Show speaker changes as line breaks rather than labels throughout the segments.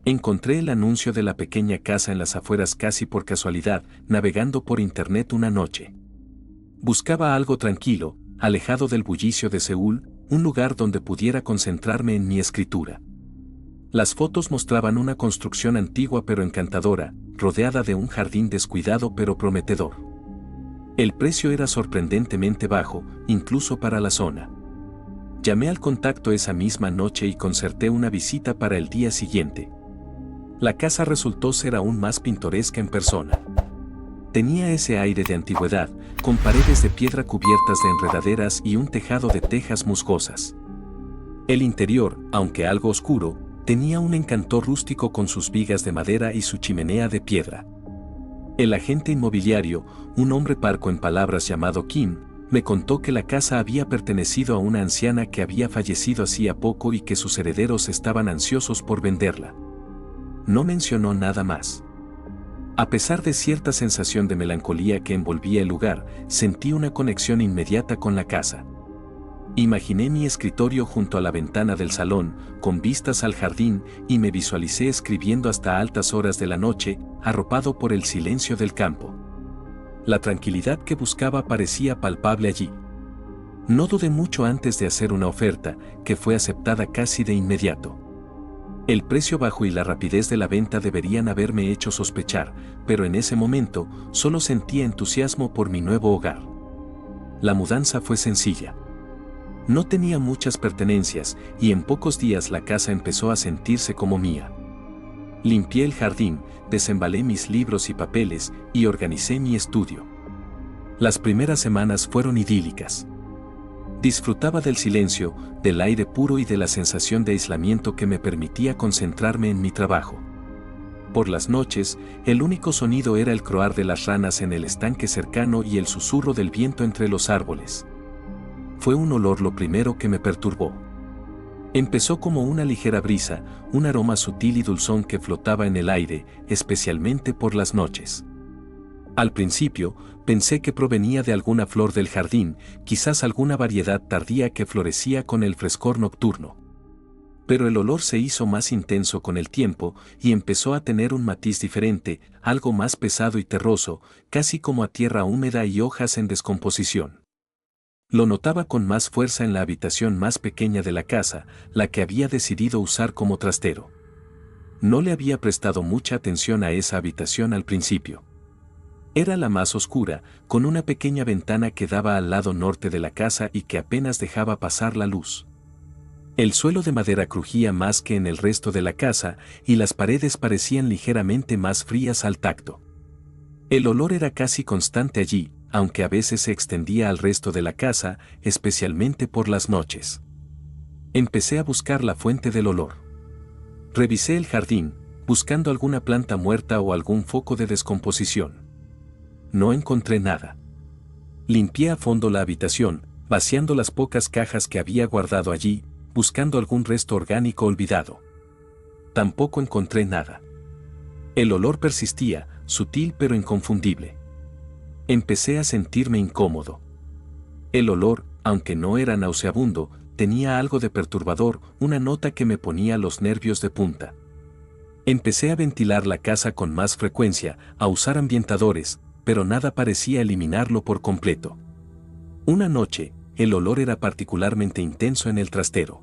Encontré el anuncio de la pequeña casa en las afueras casi por casualidad, navegando por internet una noche. Buscaba algo tranquilo, alejado del bullicio de Seúl, un lugar donde pudiera concentrarme en mi escritura. Las fotos mostraban una construcción antigua pero encantadora, rodeada de un jardín descuidado pero prometedor. El precio era sorprendentemente bajo, incluso para la zona. Llamé al contacto esa misma noche y concerté una visita para el día siguiente. La casa resultó ser aún más pintoresca en persona. Tenía ese aire de antigüedad, con paredes de piedra cubiertas de enredaderas y un tejado de tejas musgosas. El interior, aunque algo oscuro, tenía un encanto rústico con sus vigas de madera y su chimenea de piedra. El agente inmobiliario, un hombre parco en palabras llamado Kim, me contó que la casa había pertenecido a una anciana que había fallecido hacía poco y que sus herederos estaban ansiosos por venderla. No mencionó nada más. A pesar de cierta sensación de melancolía que envolvía el lugar, sentí una conexión inmediata con la casa. Imaginé mi escritorio junto a la ventana del salón, con vistas al jardín, y me visualicé escribiendo hasta altas horas de la noche, arropado por el silencio del campo. La tranquilidad que buscaba parecía palpable allí. No dudé mucho antes de hacer una oferta, que fue aceptada casi de inmediato. El precio bajo y la rapidez de la venta deberían haberme hecho sospechar, pero en ese momento solo sentía entusiasmo por mi nuevo hogar. La mudanza fue sencilla. No tenía muchas pertenencias y en pocos días la casa empezó a sentirse como mía. Limpié el jardín, desembalé mis libros y papeles y organicé mi estudio. Las primeras semanas fueron idílicas. Disfrutaba del silencio, del aire puro y de la sensación de aislamiento que me permitía concentrarme en mi trabajo. Por las noches, el único sonido era el croar de las ranas en el estanque cercano y el susurro del viento entre los árboles. Fue un olor lo primero que me perturbó. Empezó como una ligera brisa, un aroma sutil y dulzón que flotaba en el aire, especialmente por las noches. Al principio, pensé que provenía de alguna flor del jardín, quizás alguna variedad tardía que florecía con el frescor nocturno. Pero el olor se hizo más intenso con el tiempo y empezó a tener un matiz diferente, algo más pesado y terroso, casi como a tierra húmeda y hojas en descomposición. Lo notaba con más fuerza en la habitación más pequeña de la casa, la que había decidido usar como trastero. No le había prestado mucha atención a esa habitación al principio. Era la más oscura, con una pequeña ventana que daba al lado norte de la casa y que apenas dejaba pasar la luz. El suelo de madera crujía más que en el resto de la casa y las paredes parecían ligeramente más frías al tacto. El olor era casi constante allí, aunque a veces se extendía al resto de la casa, especialmente por las noches. Empecé a buscar la fuente del olor. Revisé el jardín, buscando alguna planta muerta o algún foco de descomposición. No encontré nada. Limpié a fondo la habitación, vaciando las pocas cajas que había guardado allí, buscando algún resto orgánico olvidado. Tampoco encontré nada. El olor persistía, sutil pero inconfundible. Empecé a sentirme incómodo. El olor, aunque no era nauseabundo, tenía algo de perturbador, una nota que me ponía los nervios de punta. Empecé a ventilar la casa con más frecuencia, a usar ambientadores, pero nada parecía eliminarlo por completo. Una noche, el olor era particularmente intenso en el trastero.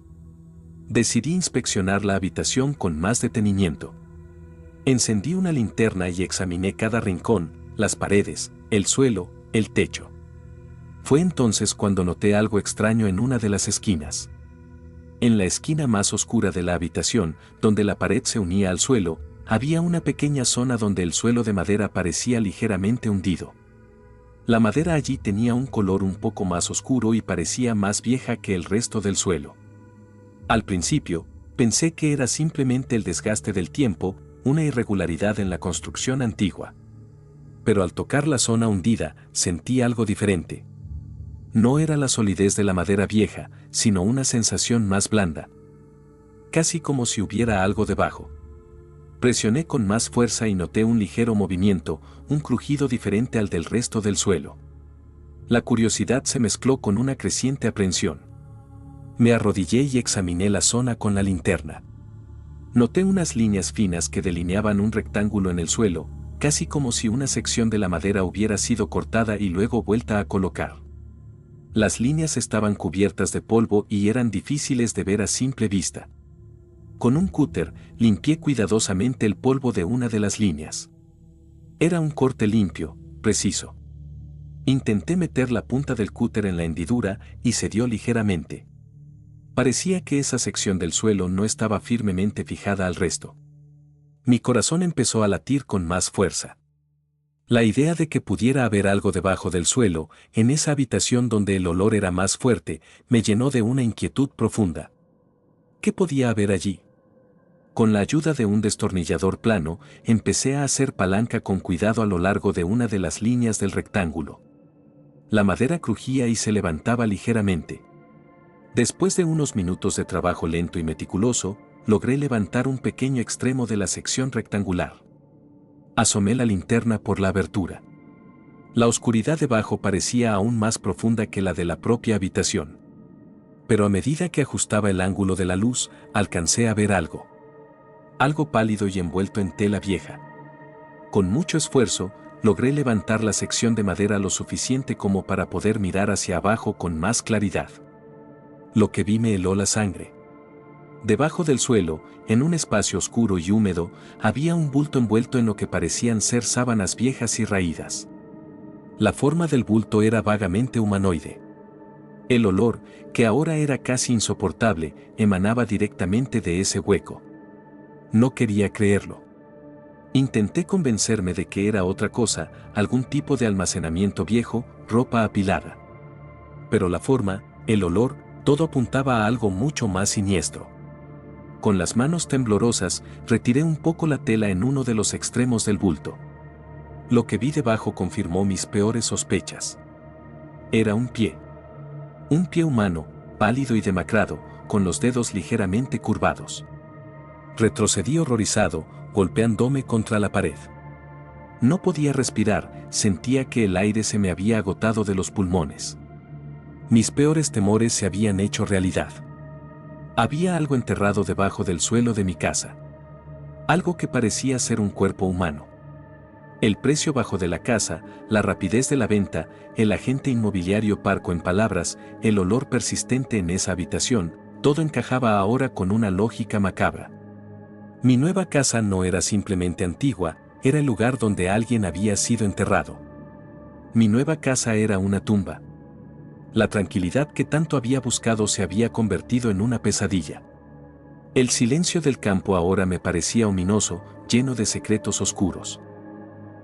Decidí inspeccionar la habitación con más detenimiento. Encendí una linterna y examiné cada rincón, las paredes, el suelo, el techo. Fue entonces cuando noté algo extraño en una de las esquinas. En la esquina más oscura de la habitación, donde la pared se unía al suelo, había una pequeña zona donde el suelo de madera parecía ligeramente hundido. La madera allí tenía un color un poco más oscuro y parecía más vieja que el resto del suelo. Al principio, pensé que era simplemente el desgaste del tiempo, una irregularidad en la construcción antigua. Pero al tocar la zona hundida, sentí algo diferente. No era la solidez de la madera vieja, sino una sensación más blanda. Casi como si hubiera algo debajo. Presioné con más fuerza y noté un ligero movimiento, un crujido diferente al del resto del suelo. La curiosidad se mezcló con una creciente aprensión. Me arrodillé y examiné la zona con la linterna. Noté unas líneas finas que delineaban un rectángulo en el suelo, casi como si una sección de la madera hubiera sido cortada y luego vuelta a colocar. Las líneas estaban cubiertas de polvo y eran difíciles de ver a simple vista. Con un cúter, limpié cuidadosamente el polvo de una de las líneas. Era un corte limpio, preciso. Intenté meter la punta del cúter en la hendidura y cedió ligeramente. Parecía que esa sección del suelo no estaba firmemente fijada al resto. Mi corazón empezó a latir con más fuerza. La idea de que pudiera haber algo debajo del suelo, en esa habitación donde el olor era más fuerte, me llenó de una inquietud profunda. ¿Qué podía haber allí? Con la ayuda de un destornillador plano, empecé a hacer palanca con cuidado a lo largo de una de las líneas del rectángulo. La madera crujía y se levantaba ligeramente. Después de unos minutos de trabajo lento y meticuloso, logré levantar un pequeño extremo de la sección rectangular. Asomé la linterna por la abertura. La oscuridad debajo parecía aún más profunda que la de la propia habitación. Pero a medida que ajustaba el ángulo de la luz, alcancé a ver algo. Algo pálido y envuelto en tela vieja. Con mucho esfuerzo, logré levantar la sección de madera lo suficiente como para poder mirar hacia abajo con más claridad. Lo que vi me heló la sangre. Debajo del suelo, en un espacio oscuro y húmedo, había un bulto envuelto en lo que parecían ser sábanas viejas y raídas. La forma del bulto era vagamente humanoide. El olor, que ahora era casi insoportable, emanaba directamente de ese hueco. No quería creerlo. Intenté convencerme de que era otra cosa, algún tipo de almacenamiento viejo, ropa apilada. Pero la forma, el olor, todo apuntaba a algo mucho más siniestro. Con las manos temblorosas, retiré un poco la tela en uno de los extremos del bulto. Lo que vi debajo confirmó mis peores sospechas. Era un pie. Un pie humano, pálido y demacrado, con los dedos ligeramente curvados. Retrocedí horrorizado, golpeándome contra la pared. No podía respirar, sentía que el aire se me había agotado de los pulmones. Mis peores temores se habían hecho realidad. Había algo enterrado debajo del suelo de mi casa. Algo que parecía ser un cuerpo humano. El precio bajo de la casa, la rapidez de la venta, el agente inmobiliario parco en palabras, el olor persistente en esa habitación, todo encajaba ahora con una lógica macabra. Mi nueva casa no era simplemente antigua, era el lugar donde alguien había sido enterrado. Mi nueva casa era una tumba. La tranquilidad que tanto había buscado se había convertido en una pesadilla. El silencio del campo ahora me parecía ominoso, lleno de secretos oscuros.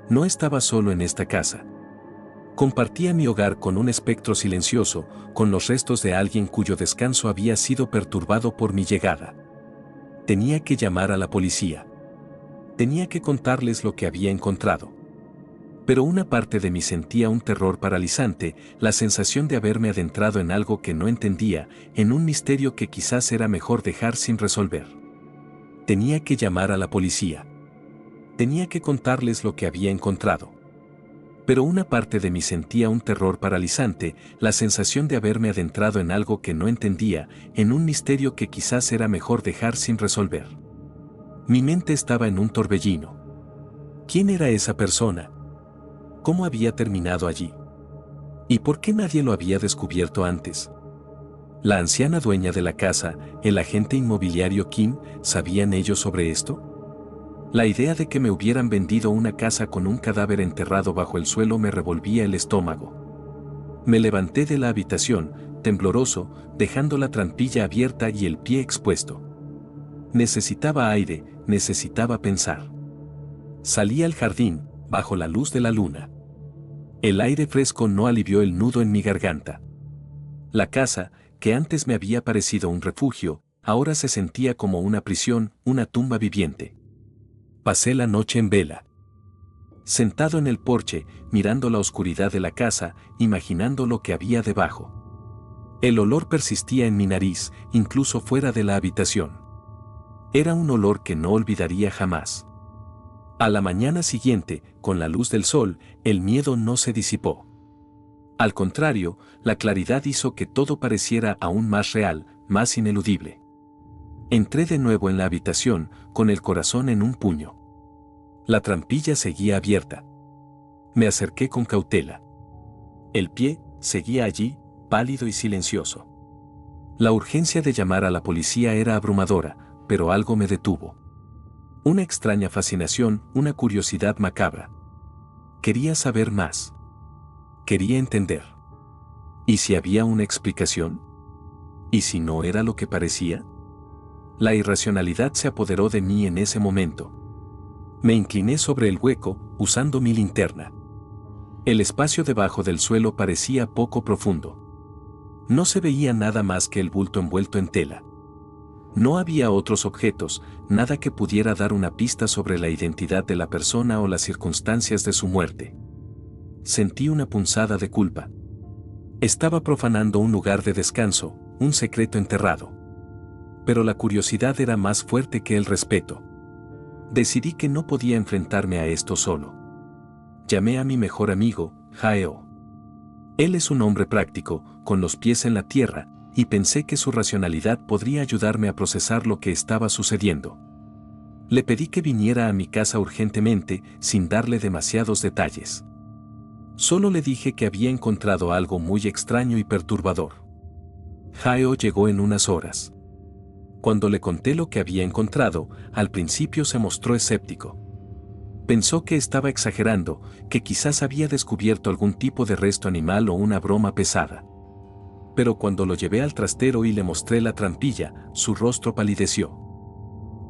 No estaba solo en esta casa. Compartía mi hogar con un espectro silencioso, con los restos de alguien cuyo descanso había sido perturbado por mi llegada. Tenía que llamar a la policía. Tenía que contarles lo que había encontrado. Pero una parte de mí sentía un terror paralizante, la sensación de haberme adentrado en algo que no entendía, en un misterio que quizás era mejor dejar sin resolver. Tenía que llamar a la policía. Tenía que contarles lo que había encontrado. Pero una parte de mí sentía un terror paralizante, la sensación de haberme adentrado en algo que no entendía, en un misterio que quizás era mejor dejar sin resolver. Mi mente estaba en un torbellino. ¿Quién era esa persona? ¿Cómo había terminado allí? ¿Y por qué nadie lo había descubierto antes? La anciana dueña de la casa, el agente inmobiliario Kim, ¿sabían ellos sobre esto? La idea de que me hubieran vendido una casa con un cadáver enterrado bajo el suelo me revolvía el estómago. Me levanté de la habitación, tembloroso, dejando la trampilla abierta y el pie expuesto. Necesitaba aire, necesitaba pensar. Salí al jardín, bajo la luz de la luna. El aire fresco no alivió el nudo en mi garganta. La casa, que antes me había parecido un refugio, ahora se sentía como una prisión, una tumba viviente. Pasé la noche en vela. Sentado en el porche, mirando la oscuridad de la casa, imaginando lo que había debajo. El olor persistía en mi nariz, incluso fuera de la habitación. Era un olor que no olvidaría jamás. A la mañana siguiente, con la luz del sol, el miedo no se disipó. Al contrario, la claridad hizo que todo pareciera aún más real, más ineludible. Entré de nuevo en la habitación, con el corazón en un puño. La trampilla seguía abierta. Me acerqué con cautela. El pie seguía allí, pálido y silencioso. La urgencia de llamar a la policía era abrumadora, pero algo me detuvo. Una extraña fascinación, una curiosidad macabra. Quería saber más. Quería entender. ¿Y si había una explicación? ¿Y si no era lo que parecía? La irracionalidad se apoderó de mí en ese momento. Me incliné sobre el hueco, usando mi linterna. El espacio debajo del suelo parecía poco profundo. No se veía nada más que el bulto envuelto en tela. No había otros objetos, nada que pudiera dar una pista sobre la identidad de la persona o las circunstancias de su muerte. Sentí una punzada de culpa. Estaba profanando un lugar de descanso, un secreto enterrado. Pero la curiosidad era más fuerte que el respeto. Decidí que no podía enfrentarme a esto solo. Llamé a mi mejor amigo, Jae-oh. Él es un hombre práctico, con los pies en la tierra, y pensé que su racionalidad podría ayudarme a procesar lo que estaba sucediendo. Le pedí que viniera a mi casa urgentemente, sin darle demasiados detalles. Solo le dije que había encontrado algo muy extraño y perturbador. Jae-oh llegó en unas horas. Cuando le conté lo que había encontrado, al principio se mostró escéptico. Pensó que estaba exagerando, que quizás había descubierto algún tipo de resto animal o una broma pesada. Pero cuando lo llevé al trastero y le mostré la trampilla, su rostro palideció.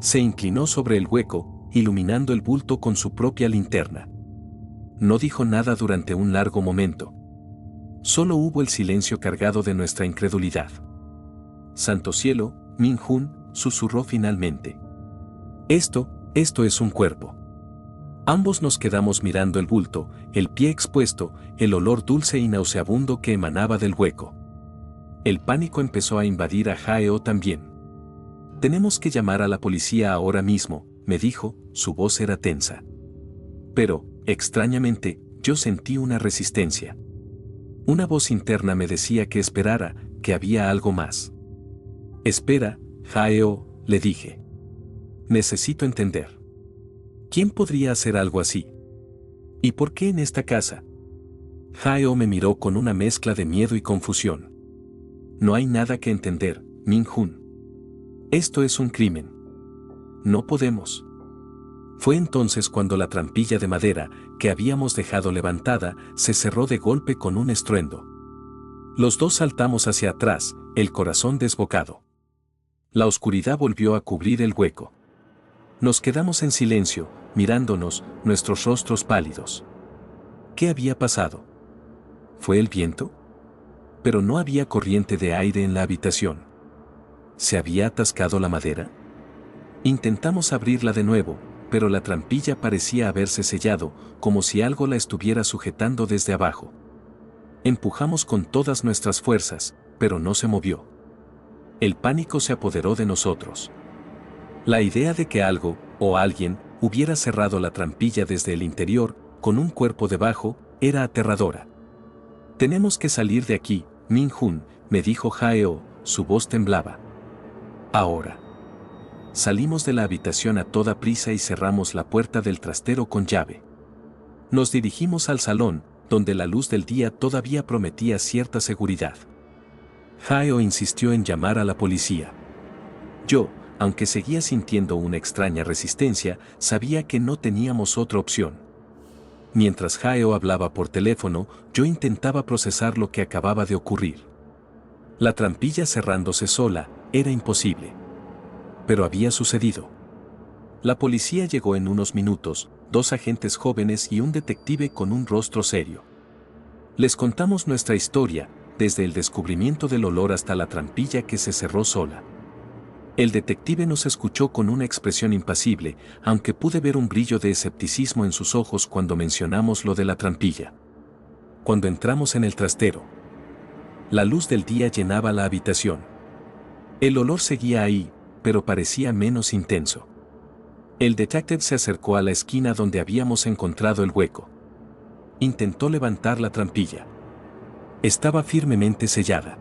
Se inclinó sobre el hueco, iluminando el bulto con su propia linterna. No dijo nada durante un largo momento. Solo hubo el silencio cargado de nuestra incredulidad. «Santo cielo», Min-hun susurró finalmente. Esto es un cuerpo». Ambos nos quedamos mirando el bulto, el pie expuesto, el olor dulce y nauseabundo que emanaba del hueco. El pánico empezó a invadir a Jae-oh también. «Tenemos que llamar a la policía ahora mismo», me dijo, su voz era tensa. Pero, extrañamente, yo sentí una resistencia. Una voz interna me decía que esperara, que había algo más. «Espera, Jae-oh», le dije. «Necesito entender. ¿Quién podría hacer algo así? ¿Y por qué en esta casa?» Jae-oh me miró con una mezcla de miedo y confusión. «No hay nada que entender, Min-hun. Esto es un crimen. No podemos». Fue entonces cuando la trampilla de madera, que habíamos dejado levantada, se cerró de golpe con un estruendo. Los dos saltamos hacia atrás, el corazón desbocado. La oscuridad volvió a cubrir el hueco. Nos quedamos en silencio, mirándonos, nuestros rostros pálidos. ¿Qué había pasado? ¿Fue el viento? Pero no había corriente de aire en la habitación. ¿Se había atascado la madera? Intentamos abrirla de nuevo, pero la trampilla parecía haberse sellado, como si algo la estuviera sujetando desde abajo. Empujamos con todas nuestras fuerzas, pero no se movió. El pánico se apoderó de nosotros. La idea de que algo, o alguien, hubiera cerrado la trampilla desde el interior, con un cuerpo debajo, era aterradora. «Tenemos que salir de aquí, Min-hun», me dijo Jae-oh, su voz temblaba. «Ahora». Salimos de la habitación a toda prisa y cerramos la puerta del trastero con llave. Nos dirigimos al salón, donde la luz del día todavía prometía cierta seguridad. Jae-oh insistió en llamar a la policía. Yo, aunque seguía sintiendo una extraña resistencia, sabía que no teníamos otra opción. Mientras Jae-oh hablaba por teléfono, yo intentaba procesar lo que acababa de ocurrir. La trampilla cerrándose sola, era imposible. Pero había sucedido. La policía llegó en unos minutos, 2 agentes jóvenes y un detective con un rostro serio. Les contamos nuestra historia, desde el descubrimiento del olor hasta la trampilla que se cerró sola. El detective nos escuchó con una expresión impasible, aunque pude ver un brillo de escepticismo en sus ojos cuando mencionamos lo de la trampilla. Cuando entramos en el trastero, la luz del día llenaba la habitación. El olor seguía ahí, pero parecía menos intenso. El detective se acercó a la esquina donde habíamos encontrado el hueco. Intentó levantar la trampilla. Estaba firmemente sellada.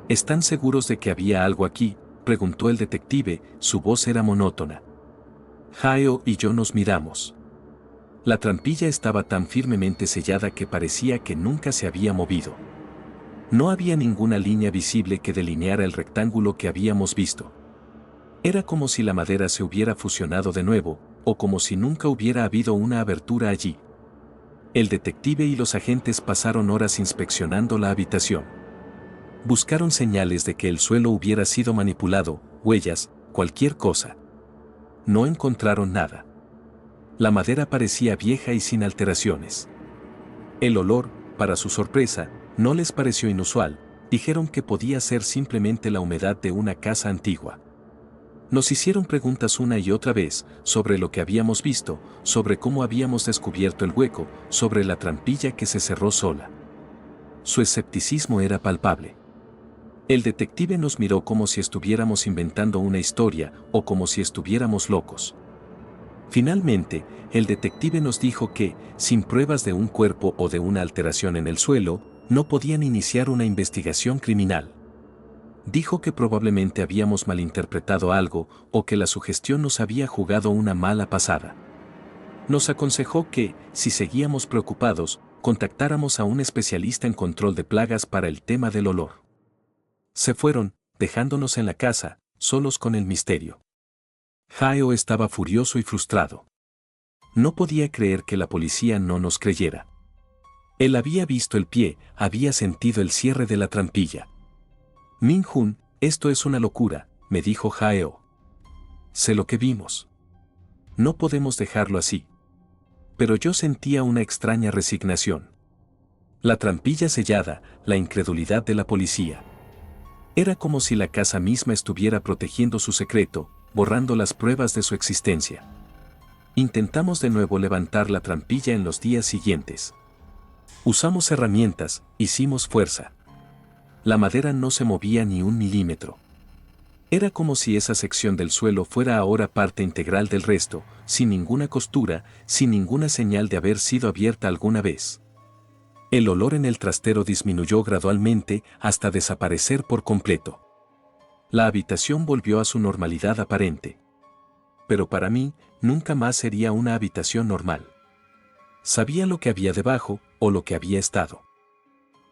«¿Están seguros de que había algo aquí?», preguntó el detective, su voz era monótona. Hao y yo nos miramos. La trampilla estaba tan firmemente sellada que parecía que nunca se había movido. No había ninguna línea visible que delineara el rectángulo que habíamos visto. Era como si la madera se hubiera fusionado de nuevo, o como si nunca hubiera habido una abertura allí. El detective y los agentes pasaron horas inspeccionando la habitación. Buscaron señales de que el suelo hubiera sido manipulado, huellas, cualquier cosa. No encontraron nada. La madera parecía vieja y sin alteraciones. El olor, para su sorpresa, no les pareció inusual, dijeron que podía ser simplemente la humedad de una casa antigua. Nos hicieron preguntas una y otra vez sobre lo que habíamos visto, sobre cómo habíamos descubierto el hueco, sobre la trampilla que se cerró sola. Su escepticismo era palpable. El detective nos miró como si estuviéramos inventando una historia o como si estuviéramos locos. Finalmente, el detective nos dijo que, sin pruebas de un cuerpo o de una alteración en el suelo, no podían iniciar una investigación criminal. Dijo que probablemente habíamos malinterpretado algo o que la sugestión nos había jugado una mala pasada. Nos aconsejó que, si seguíamos preocupados, contactáramos a un especialista en control de plagas para el tema del olor. Se fueron, dejándonos en la casa, solos con el misterio. Hao estaba furioso y frustrado. No podía creer que la policía no nos creyera. Él había visto el pie, había sentido el cierre de la trampilla. Min-Hun, esto es una locura, me dijo Hao. Sé lo que vimos. No podemos dejarlo así. Pero yo sentía una extraña resignación. La trampilla sellada, la incredulidad de la policía. Era como si la casa misma estuviera protegiendo su secreto, borrando las pruebas de su existencia. Intentamos de nuevo levantar la trampilla en los días siguientes. Usamos herramientas, hicimos fuerza. La madera no se movía ni un milímetro. Era como si esa sección del suelo fuera ahora parte integral del resto, sin ninguna costura, sin ninguna señal de haber sido abierta alguna vez. El olor en el trastero disminuyó gradualmente hasta desaparecer por completo. La habitación volvió a su normalidad aparente. Pero para mí, nunca más sería una habitación normal. Sabía lo que había debajo, o lo que había estado.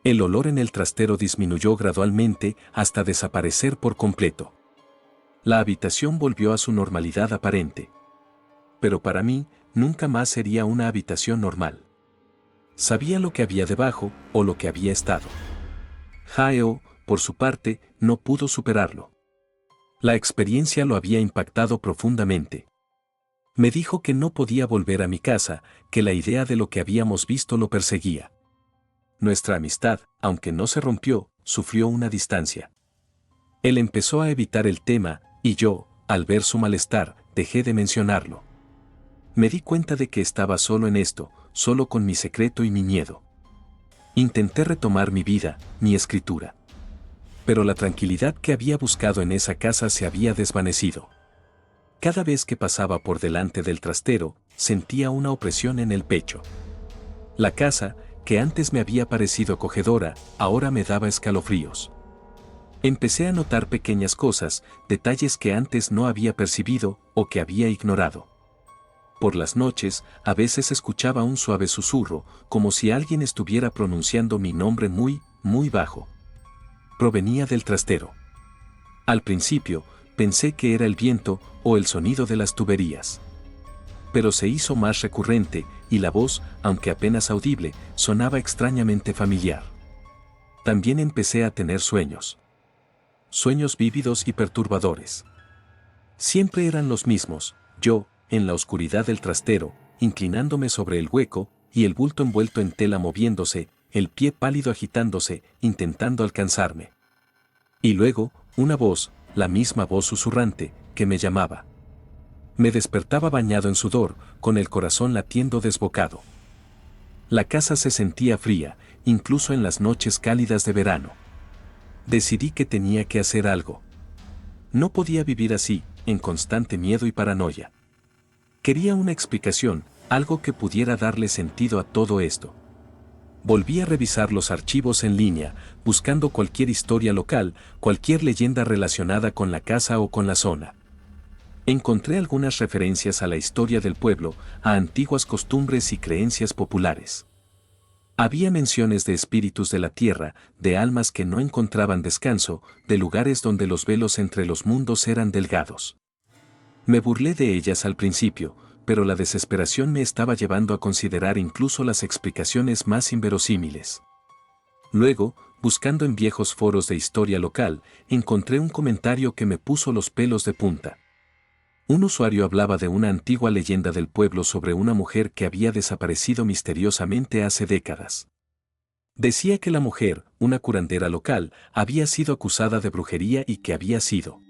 El olor en el trastero disminuyó gradualmente hasta desaparecer por completo. La habitación volvió a su normalidad aparente. Pero para mí, nunca más sería una habitación normal. Sabía lo que había debajo, o lo que había estado. Hao, por su parte, no pudo superarlo. La experiencia lo había impactado profundamente. Me dijo que no podía volver a mi casa, que la idea de lo que habíamos visto lo perseguía. Nuestra amistad, aunque no se rompió, sufrió una distancia. Él empezó a evitar el tema, y yo, al ver su malestar, dejé de mencionarlo. Me di cuenta de que estaba solo en esto, solo con mi secreto y mi miedo. Intenté retomar mi vida, mi escritura. Pero la tranquilidad que había buscado en esa casa se había desvanecido. Cada vez que pasaba por delante del trastero, sentía una opresión en el pecho. La casa, que antes me había parecido acogedora, ahora me daba escalofríos. Empecé a notar pequeñas cosas, detalles que antes no había percibido o que había ignorado. Por las noches, a veces escuchaba un suave susurro, como si alguien estuviera pronunciando mi nombre muy, muy bajo. Provenía del trastero. Al principio, pensé que era el viento o el sonido de las tuberías. Pero se hizo más recurrente, y la voz, aunque apenas audible, sonaba extrañamente familiar. También empecé a tener sueños. Sueños vívidos y perturbadores. Siempre eran los mismos, yo, en la oscuridad del trastero, inclinándome sobre el hueco, y el bulto envuelto en tela moviéndose, el pie pálido agitándose, intentando alcanzarme. Y luego, una voz, la misma voz susurrante, que me llamaba. Me despertaba bañado en sudor, con el corazón latiendo desbocado. La casa se sentía fría, incluso en las noches cálidas de verano. Decidí que tenía que hacer algo. No podía vivir así, en constante miedo y paranoia. Quería una explicación, algo que pudiera darle sentido a todo esto. Volví a revisar los archivos en línea, buscando cualquier historia local, cualquier leyenda relacionada con la casa o con la zona. Encontré algunas referencias a la historia del pueblo, a antiguas costumbres y creencias populares. Había menciones de espíritus de la tierra, de almas que no encontraban descanso, de lugares donde los velos entre los mundos eran delgados. Me burlé de ellas al principio, pero la desesperación me estaba llevando a considerar incluso las explicaciones más inverosímiles. Luego, buscando en viejos foros de historia local, encontré un comentario que me puso los pelos de punta. Un usuario hablaba de una antigua leyenda del pueblo sobre una mujer que había desaparecido misteriosamente hace décadas. Decía que la mujer, una curandera local, había sido acusada de brujería y que había sido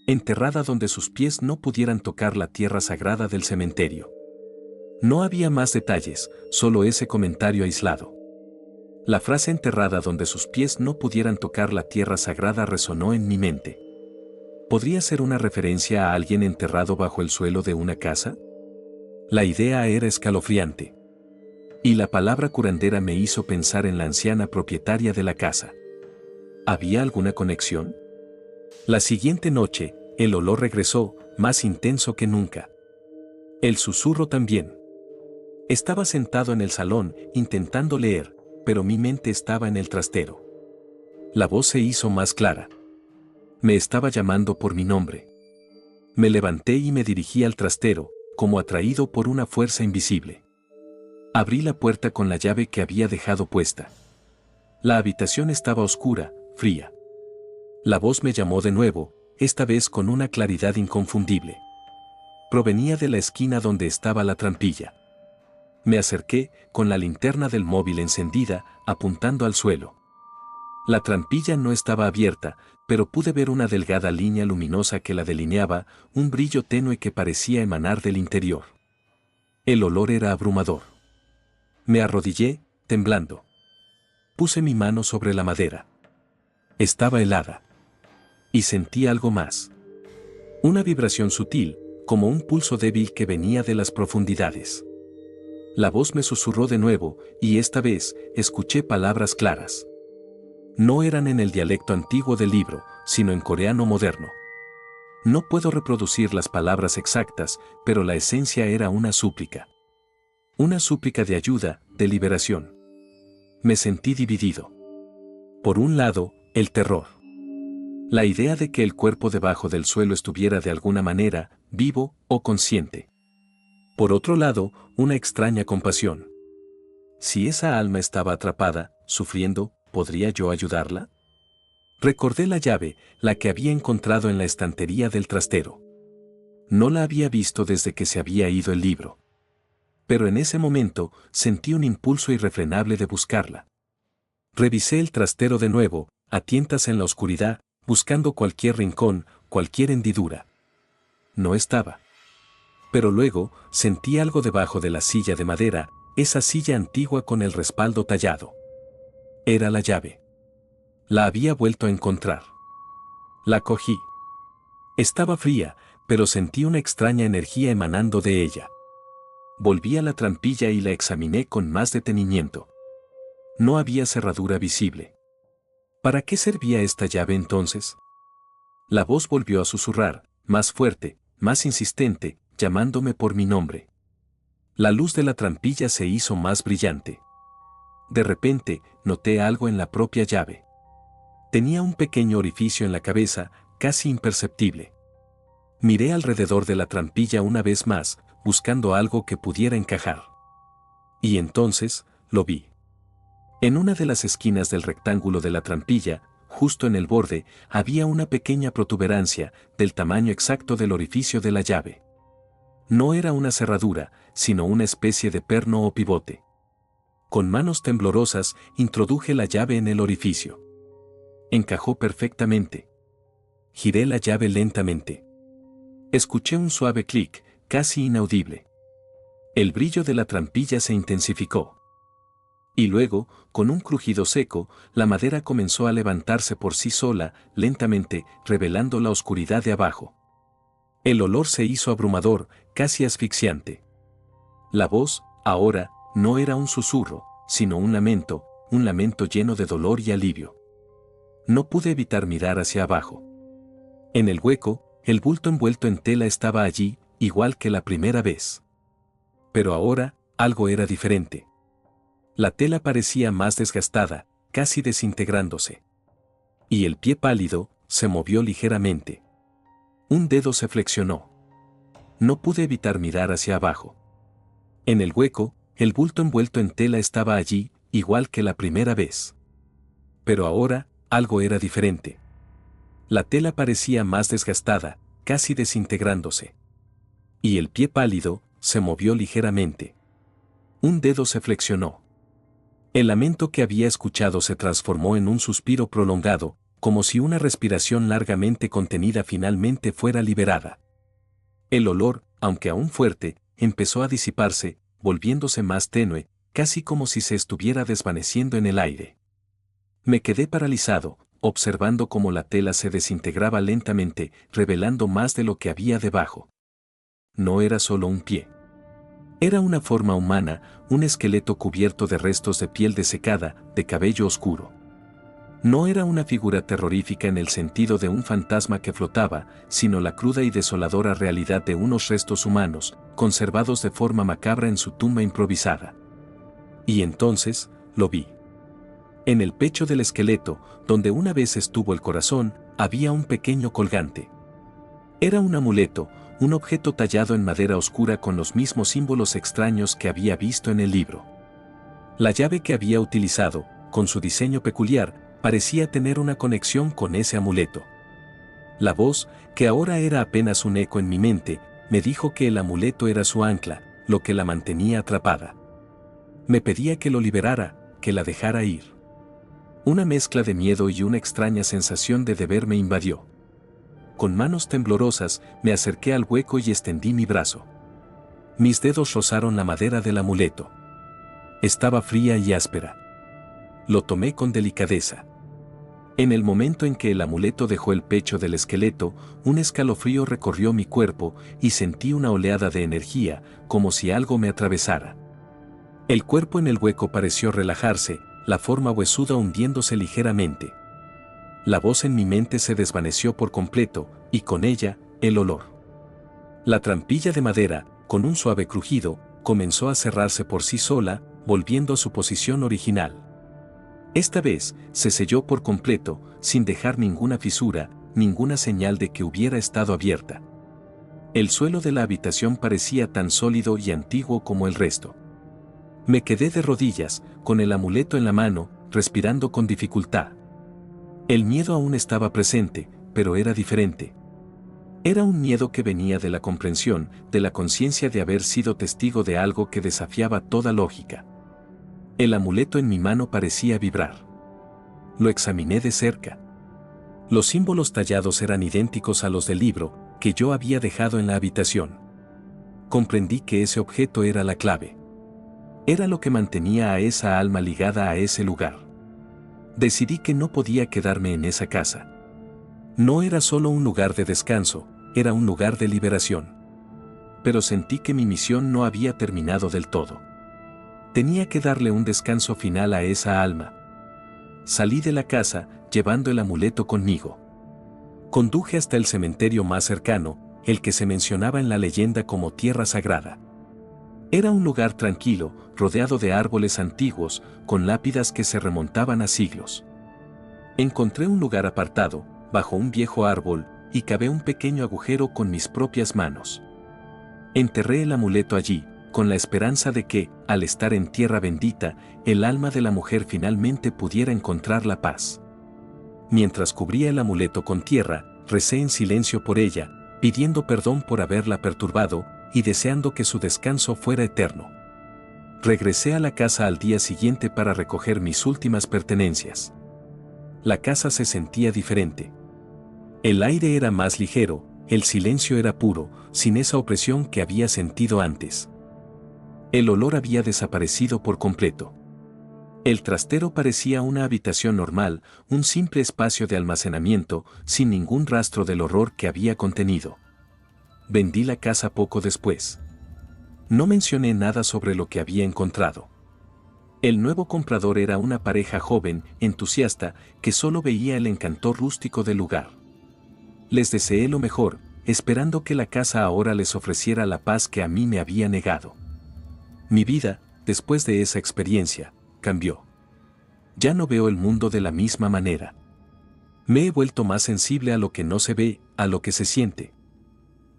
enterrada donde sus pies no pudieran tocar la tierra sagrada del cementerio. No había más detalles, solo ese comentario aislado. La frase enterrada donde sus pies no pudieran tocar la tierra sagrada resonó en mi mente. ¿Podría ser una referencia a alguien enterrado bajo el suelo de una casa? La idea era escalofriante. Y la palabra curandera me hizo pensar en la anciana propietaria de la casa. ¿Había alguna conexión? La siguiente noche, el olor regresó, más intenso que nunca. El susurro también. Estaba sentado en el salón, intentando leer, pero mi mente estaba en el trastero. La voz se hizo más clara. Me estaba llamando por mi nombre. Me levanté y me dirigí al trastero, como atraído por una fuerza invisible. Abrí la puerta con la llave que había dejado puesta. La habitación estaba oscura, fría. La voz me llamó de nuevo, esta vez con una claridad inconfundible. Provenía de la esquina donde estaba la trampilla. Me acerqué, con la linterna del móvil encendida, apuntando al suelo. La trampilla no estaba abierta, pero pude ver una delgada línea luminosa que la delineaba, un brillo tenue que parecía emanar del interior. El olor era abrumador. Me arrodillé, temblando. Puse mi mano sobre la madera. Estaba helada. Y sentí algo más. Una vibración sutil, como un pulso débil que venía de las profundidades. La voz me susurró de nuevo, y esta vez, escuché palabras claras. No eran en el dialecto antiguo del libro, sino en coreano moderno. No puedo reproducir las palabras exactas, pero la esencia era una súplica. Una súplica de ayuda, de liberación. Me sentí dividido. Por un lado, el terror. La idea de que el cuerpo debajo del suelo estuviera de alguna manera, vivo o consciente. Por otro lado, una extraña compasión. Si esa alma estaba atrapada, sufriendo, ¿podría yo ayudarla? Recordé la llave, la que había encontrado en la estantería del trastero. No la había visto desde que se había ido el libro. Pero en ese momento, sentí un impulso irrefrenable de buscarla. Revisé el trastero de nuevo, a tientas en la oscuridad, buscando cualquier rincón, cualquier hendidura. No estaba. Pero luego, sentí algo debajo de la silla de madera, esa silla antigua con el respaldo tallado. Era la llave. La había vuelto a encontrar. La cogí. Estaba fría, pero sentí una extraña energía emanando de ella. Volví a la trampilla y la examiné con más detenimiento. No había cerradura visible. ¿Para qué servía esta llave entonces? La voz volvió a susurrar, más fuerte, más insistente, llamándome por mi nombre. La luz de la trampilla se hizo más brillante. De repente, noté algo en la propia llave. Tenía un pequeño orificio en la cabeza, casi imperceptible. Miré alrededor de la trampilla una vez más, buscando algo que pudiera encajar. Y entonces, lo vi. En una de las esquinas del rectángulo de la trampilla, justo en el borde, había una pequeña protuberancia, del tamaño exacto del orificio de la llave. No era una cerradura, sino una especie de perno o pivote. Con manos temblorosas, introduje la llave en el orificio. Encajó perfectamente. Giré la llave lentamente. Escuché un suave clic, casi inaudible. El brillo de la trampilla se intensificó. Y luego, con un crujido seco, la madera comenzó a levantarse por sí sola, lentamente, revelando la oscuridad de abajo. El olor se hizo abrumador, casi asfixiante. La voz, ahora, no era un susurro, sino un lamento lleno de dolor y alivio. No pude evitar mirar hacia abajo. En el hueco, el bulto envuelto en tela estaba allí, igual que la primera vez. Pero ahora, algo era diferente. La tela parecía más desgastada, casi desintegrándose. Y el pie pálido se movió ligeramente. Un dedo se flexionó. No pude evitar mirar hacia abajo. En el hueco, el bulto envuelto en tela estaba allí, igual que la primera vez. Pero ahora, algo era diferente. La tela parecía más desgastada, casi desintegrándose. Y el pie pálido se movió ligeramente. Un dedo se flexionó. El lamento que había escuchado se transformó en un suspiro prolongado, como si una respiración largamente contenida finalmente fuera liberada. El olor, aunque aún fuerte, empezó a disiparse, volviéndose más tenue, casi como si se estuviera desvaneciendo en el aire. Me quedé paralizado, observando cómo la tela se desintegraba lentamente, revelando más de lo que había debajo. No era solo un pie. Era una forma humana, un esqueleto cubierto de restos de piel desecada, de cabello oscuro. No era una figura terrorífica en el sentido de un fantasma que flotaba, sino la cruda y desoladora realidad de unos restos humanos, conservados de forma macabra en su tumba improvisada. Y entonces, lo vi. En el pecho del esqueleto, donde una vez estuvo el corazón, había un pequeño colgante. Era un amuleto, un objeto tallado en madera oscura con los mismos símbolos extraños que había visto en el libro. La llave que había utilizado, con su diseño peculiar, parecía tener una conexión con ese amuleto. La voz, que ahora era apenas un eco en mi mente, me dijo que el amuleto era su ancla, lo que la mantenía atrapada. Me pedía que lo liberara, que la dejara ir. Una mezcla de miedo y una extraña sensación de deber me invadió. Con manos temblorosas, me acerqué al hueco y extendí mi brazo. Mis dedos rozaron la madera del amuleto. Estaba fría y áspera. Lo tomé con delicadeza. En el momento en que el amuleto dejó el pecho del esqueleto, un escalofrío recorrió mi cuerpo y sentí una oleada de energía, como si algo me atravesara. El cuerpo en el hueco pareció relajarse, la forma huesuda hundiéndose ligeramente. La voz en mi mente se desvaneció por completo, y con ella, el olor. La trampilla de madera, con un suave crujido, comenzó a cerrarse por sí sola, volviendo a su posición original. Esta vez, se selló por completo, sin dejar ninguna fisura, ninguna señal de que hubiera estado abierta. El suelo de la habitación parecía tan sólido y antiguo como el resto. Me quedé de rodillas, con el amuleto en la mano, respirando con dificultad. El miedo aún estaba presente, pero era diferente. Era un miedo que venía de la comprensión, de la conciencia de haber sido testigo de algo que desafiaba toda lógica. El amuleto en mi mano parecía vibrar. Lo examiné de cerca. Los símbolos tallados eran idénticos a los del libro que yo había dejado en la habitación. Comprendí que ese objeto era la clave. Era lo que mantenía a esa alma ligada a ese lugar. Decidí que no podía quedarme en esa casa. No era solo un lugar de descanso, era un lugar de liberación. Pero sentí que mi misión no había terminado del todo. Tenía que darle un descanso final a esa alma. Salí de la casa, llevando el amuleto conmigo. Conduje hasta el cementerio más cercano, el que se mencionaba en la leyenda como tierra sagrada. Era un lugar tranquilo, rodeado de árboles antiguos, con lápidas que se remontaban a siglos. Encontré un lugar apartado, bajo un viejo árbol, y cavé un pequeño agujero con mis propias manos. Enterré el amuleto allí, con la esperanza de que, al estar en tierra bendita, el alma de la mujer finalmente pudiera encontrar la paz. Mientras cubría el amuleto con tierra, recé en silencio por ella, pidiendo perdón por haberla perturbado, y deseando que su descanso fuera eterno. Regresé a la casa al día siguiente para recoger mis últimas pertenencias. La casa se sentía diferente. El aire era más ligero, el silencio era puro, sin esa opresión que había sentido antes. El olor había desaparecido por completo. El trastero parecía una habitación normal, un simple espacio de almacenamiento, sin ningún rastro del horror que había contenido. Vendí la casa poco después. No mencioné nada sobre lo que había encontrado. El nuevo comprador era una pareja joven, entusiasta, que solo veía el encanto rústico del lugar. Les deseé lo mejor, esperando que la casa ahora les ofreciera la paz que a mí me había negado. Mi vida, después de esa experiencia, cambió. Ya no veo el mundo de la misma manera. Me he vuelto más sensible a lo que no se ve, a lo que se siente.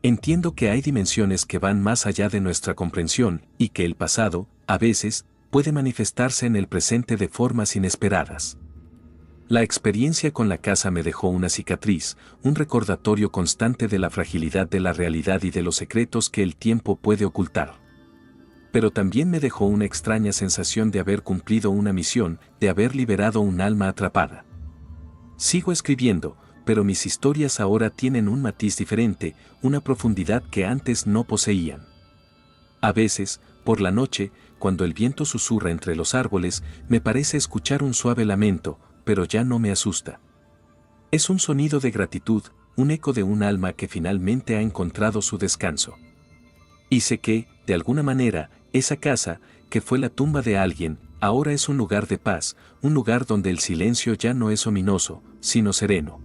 Entiendo que hay dimensiones que van más allá de nuestra comprensión y que el pasado, a veces, puede manifestarse en el presente de formas inesperadas. La experiencia con la casa me dejó una cicatriz, un recordatorio constante de la fragilidad de la realidad y de los secretos que el tiempo puede ocultar. Pero también me dejó una extraña sensación de haber cumplido una misión, de haber liberado un alma atrapada. Sigo escribiendo, pero mis historias ahora tienen un matiz diferente, una profundidad que antes no poseían. A veces, por la noche, cuando el viento susurra entre los árboles, me parece escuchar un suave lamento, pero ya no me asusta. Es un sonido de gratitud, un eco de un alma que finalmente ha encontrado su descanso. Y sé que, de alguna manera, esa casa, que fue la tumba de alguien, ahora es un lugar de paz, un lugar donde el silencio ya no es ominoso, sino sereno.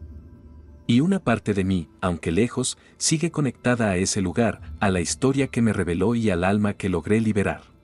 Y una parte de mí, aunque lejos, sigue conectada a ese lugar, a la historia que me reveló y al alma que logré liberar.